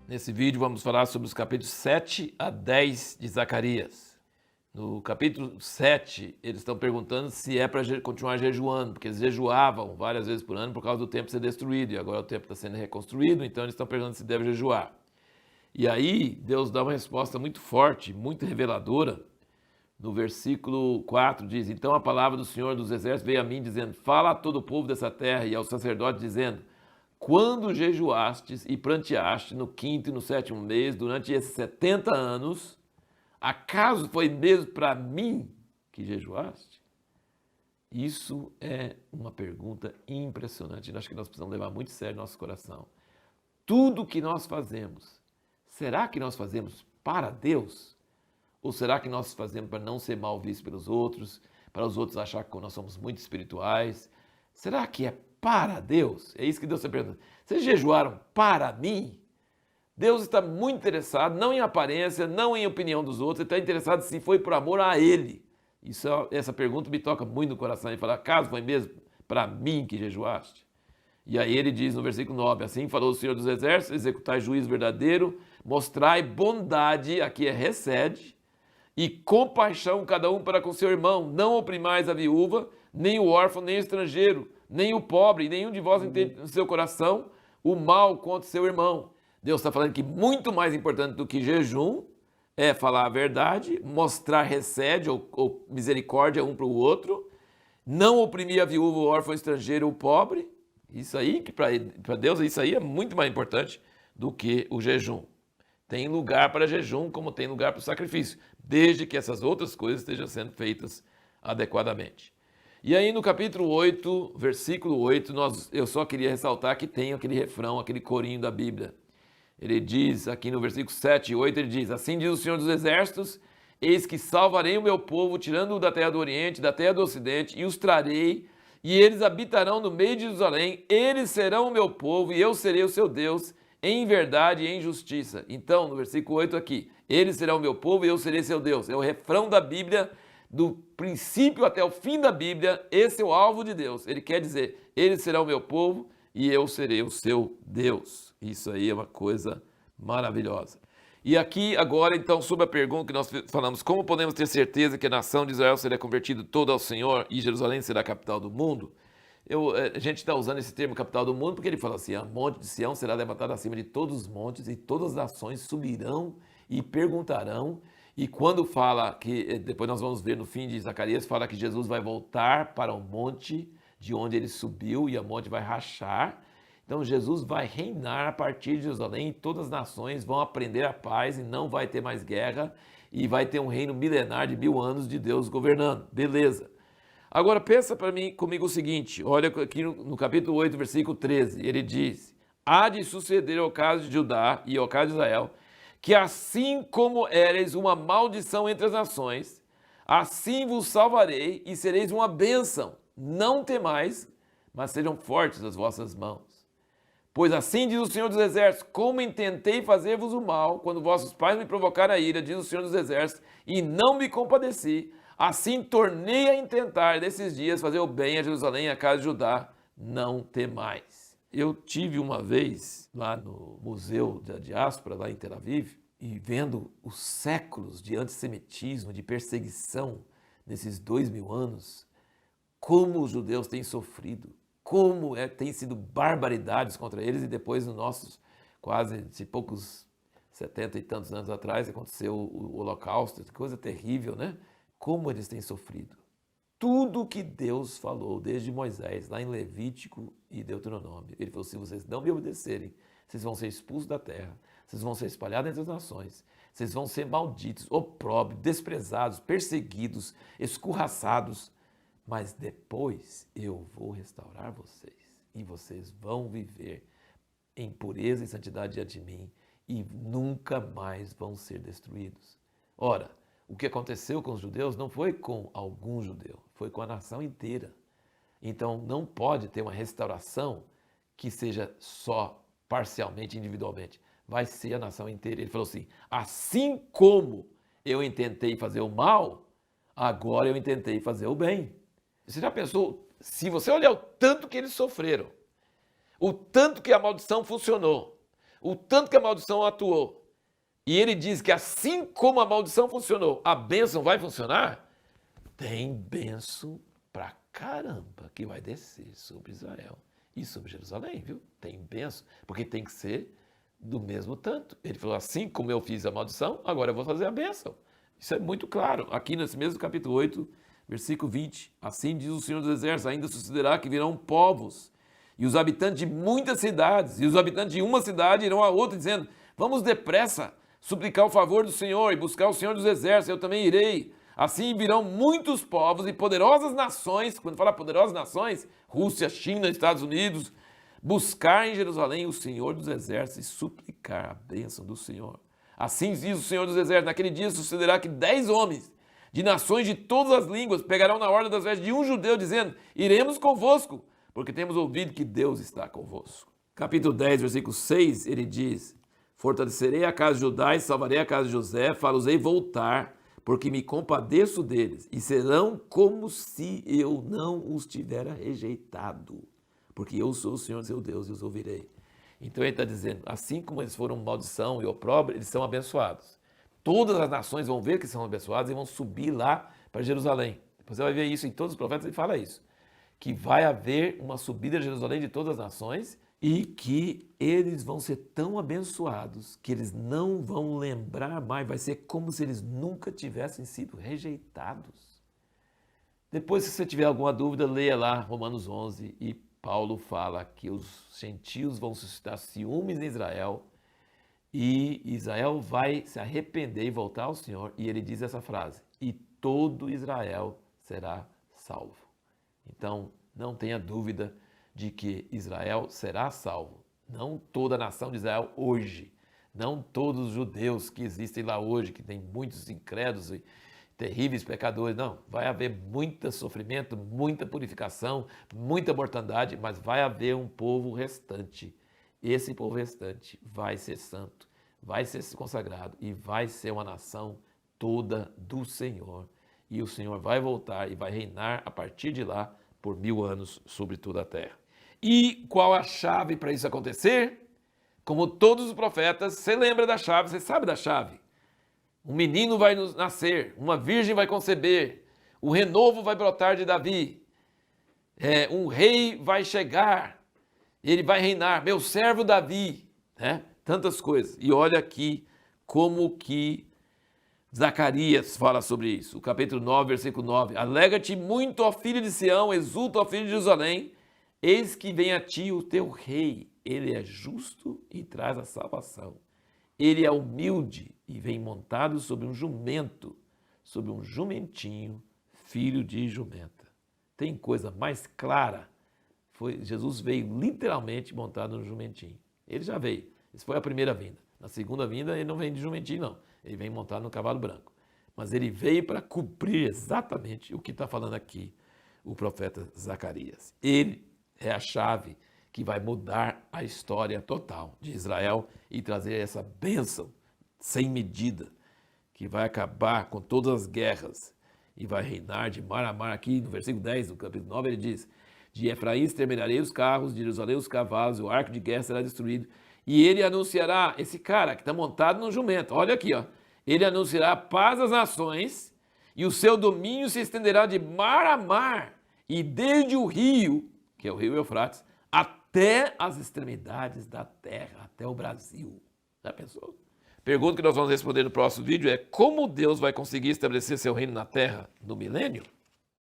Nesse vídeo vamos falar sobre os capítulos 7 a 10 de Zacarias. No capítulo 7, eles estão perguntando se é para continuar jejuando, porque eles jejuavam várias vezes por ano por causa do templo ser destruído, e agora o templo está sendo reconstruído, então eles estão perguntando se deve jejuar. E aí Deus dá uma resposta muito forte, muito reveladora. No versículo 4 diz: Então a palavra do Senhor dos Exércitos veio a mim dizendo: Fala a todo o povo dessa terra e ao sacerdote dizendo: Quando jejuastes e pranteaste no quinto e no sétimo mês, durante esses 70 anos, acaso foi mesmo para mim que jejuaste? Isso é uma pergunta impressionante. Eu acho que nós precisamos levar muito sério no nosso coração. Tudo que nós fazemos, será que nós fazemos para Deus? Ou será que nós fazemos para não ser mal vistos pelos outros, para os outros achar que nós somos muito espirituais? Será que é para Deus? É isso que Deus está perguntando. Vocês jejuaram para mim? Deus está muito interessado, não em aparência, não em opinião dos outros, ele está interessado se foi por amor a Ele. Essa pergunta me toca muito no coração. Ele fala: acaso foi mesmo para mim que jejuaste? E aí ele diz no versículo 9, assim falou o Senhor dos Exércitos: executai juízo verdadeiro, mostrai bondade, aqui é recede, e compaixão cada um para com seu irmão. Não oprimais a viúva, nem o órfão, nem o estrangeiro, nem o pobre, nenhum de vós entende no seu coração o mal contra seu irmão. Deus está falando que muito mais importante do que jejum é falar a verdade, mostrar recede ou misericórdia um para o outro, não oprimir a viúva, o órfão, o estrangeiro, o pobre. Isso aí, que para Deus, isso aí é muito mais importante do que o jejum. Tem lugar para jejum, como tem lugar para o sacrifício, desde que essas outras coisas estejam sendo feitas adequadamente. E aí no capítulo 8, versículo 8, eu só queria ressaltar que tem aquele refrão, aquele corinho da Bíblia. Ele diz, aqui no versículo 7 e 8, ele diz: Assim diz o Senhor dos Exércitos, eis que salvarei o meu povo, tirando-o da terra do Oriente, da terra do Ocidente, e os trarei, e eles habitarão no meio de Jerusalém, eles serão o meu povo, e eu serei o seu Deus, em verdade e em justiça. Então, no versículo 8 aqui, eles serão o meu povo e eu serei seu Deus. É o refrão da Bíblia, do princípio até o fim da Bíblia, esse é o alvo de Deus. Ele quer dizer: eles serão o meu povo e eu serei o seu Deus. Isso aí é uma coisa maravilhosa. E aqui agora, então, sobre a pergunta que nós falamos: como podemos ter certeza que a nação de Israel será convertida toda ao Senhor e Jerusalém será a capital do mundo? A gente está usando esse termo capital do mundo porque ele fala assim: a monte de Sião será levantado acima de todos os montes e todas as nações subirão e perguntarão. E quando fala que, depois nós vamos ver no fim de Zacarias, fala que Jesus vai voltar para o monte de onde ele subiu e a monte vai rachar. Então Jesus vai reinar a partir de Jerusalém e todas as nações vão aprender a paz e não vai ter mais guerra e vai ter um reino milenar de 1000 anos de Deus governando. Beleza. Agora pensa para mim comigo o seguinte, olha aqui no capítulo 8, versículo 13, ele diz: há de suceder ao caso de Judá e ao caso de Israel, que assim como éreis uma maldição entre as nações, assim vos salvarei e sereis uma bênção. Não temais, mas sejam fortes as vossas mãos. Pois assim diz o Senhor dos Exércitos: como intentei fazer-vos o mal, quando vossos pais me provocaram a ira, diz o Senhor dos Exércitos, e não me compadeci, assim tornei a intentar desses dias fazer o bem a Jerusalém e a casa de Judá, não temais. Eu tive uma vez lá no Museu da Diáspora, lá em Tel Aviv, e vendo os séculos de antissemitismo, de perseguição nesses 2000 anos, como os judeus têm sofrido, como tem sido barbaridades contra eles, e depois nos nossos quase, se poucos 70 e tantos anos atrás, aconteceu o Holocausto, coisa terrível, né? Como eles têm sofrido. Tudo que Deus falou, desde Moisés, lá em Levítico e Deuteronômio, ele falou: se vocês não me obedecerem, vocês vão ser expulsos da terra, vocês vão ser espalhados entre as nações, vocês vão ser malditos, opróbrios, desprezados, perseguidos, escorraçados, mas depois eu vou restaurar vocês e vocês vão viver em pureza e santidade diante de mim e nunca mais vão ser destruídos. Ora, o que aconteceu com os judeus não foi com algum judeu, foi com a nação inteira. Então não pode ter uma restauração que seja só parcialmente, individualmente. Vai ser a nação inteira. Ele falou assim: assim como eu intentei fazer o mal, agora eu intentei fazer o bem. Você já pensou, se você olhar o tanto que eles sofreram, o tanto que a maldição funcionou, o tanto que a maldição atuou, e ele diz que assim como a maldição funcionou, a bênção vai funcionar, tem bênção pra caramba que vai descer sobre Israel e sobre Jerusalém, viu? Tem bênção, porque tem que ser do mesmo tanto. Ele falou, assim como eu fiz a maldição, agora eu vou fazer a bênção. Isso é muito claro, aqui nesse mesmo capítulo 8, versículo 20. Assim diz o Senhor dos Exércitos, ainda sucederá que virão povos, e os habitantes de muitas cidades, e os habitantes de uma cidade irão a outra, dizendo, vamos depressa suplicar o favor do Senhor e buscar o Senhor dos Exércitos, eu também irei. Assim virão muitos povos e poderosas nações, quando fala poderosas nações, Rússia, China, Estados Unidos, buscar em Jerusalém o Senhor dos Exércitos e suplicar a bênção do Senhor. Assim diz o Senhor dos Exércitos, naquele dia sucederá que 10 homens de nações de todas as línguas pegarão na orla das vestes de um judeu, dizendo, iremos convosco, porque temos ouvido que Deus está convosco. Capítulo 10, versículo 6, ele diz, fortalecerei a casa de Judá e salvarei a casa de José, fá-los-ei voltar, porque me compadeço deles, e serão como se eu não os tivera rejeitado, porque eu sou o Senhor seu Deus e os ouvirei. Então ele está dizendo, assim como eles foram maldição e opróbrio, eles são abençoados. Todas as nações vão ver que são abençoados e vão subir lá para Jerusalém. Você vai ver isso em todos os profetas, ele fala isso, que vai haver uma subida a Jerusalém de todas as nações, e que eles vão ser tão abençoados que eles não vão lembrar mais, vai ser como se eles nunca tivessem sido rejeitados. Depois, se você tiver alguma dúvida, leia lá Romanos 11 e Paulo fala que os gentios vão suscitar ciúmes em Israel e Israel vai se arrepender e voltar ao Senhor. E ele diz essa frase, e todo Israel será salvo. Então, não tenha dúvida de que Israel será salvo. Não toda a nação de Israel hoje, não todos os judeus que existem lá hoje, que tem muitos incrédulos e terríveis pecadores, não. Vai haver muito sofrimento, muita purificação, muita mortandade, mas vai haver um povo restante. Esse povo restante vai ser santo, vai ser consagrado e vai ser uma nação toda do Senhor. E o Senhor vai voltar e vai reinar a partir de lá por 1000 anos sobre toda a terra. E qual a chave para isso acontecer? Como todos os profetas, você lembra da chave, você sabe da chave. Um menino vai nascer, uma virgem vai conceber, o renovo vai brotar de Davi, um rei vai chegar, ele vai reinar, meu servo Davi, né? Tantas coisas. E olha aqui como que Zacarias fala sobre isso. O capítulo 9, versículo 9. Alegra-te muito, ó filho de Sião, exulta, ó filho de Jerusalém, eis que vem a ti o teu rei, ele é justo e traz a salvação. Ele é humilde e vem montado sobre um jumento, sobre um jumentinho, filho de jumenta. Tem coisa mais clara? Jesus veio literalmente montado no jumentinho. Ele já veio. Isso foi a primeira vinda. Na segunda vinda ele não vem de jumentinho, não. Ele vem montado no cavalo branco. Mas ele veio para cumprir exatamente o que está falando aqui o profeta Zacarias. Ele é a chave que vai mudar a história total de Israel e trazer essa bênção sem medida, que vai acabar com todas as guerras e vai reinar de mar a mar. Aqui no versículo 10 do capítulo 9 ele diz, de Efraim exterminarei os carros, de Jerusalém os cavalos, o arco de guerra será destruído. E ele anunciará, esse cara que está montado no jumento, olha aqui, ó, ele anunciará paz às nações e o seu domínio se estenderá de mar a mar e desde o rio, que é o rio Eufrates, até as extremidades da terra, até o Brasil. Já pensou? Pergunta que nós vamos responder no próximo vídeo é como Deus vai conseguir estabelecer seu reino na terra no milênio?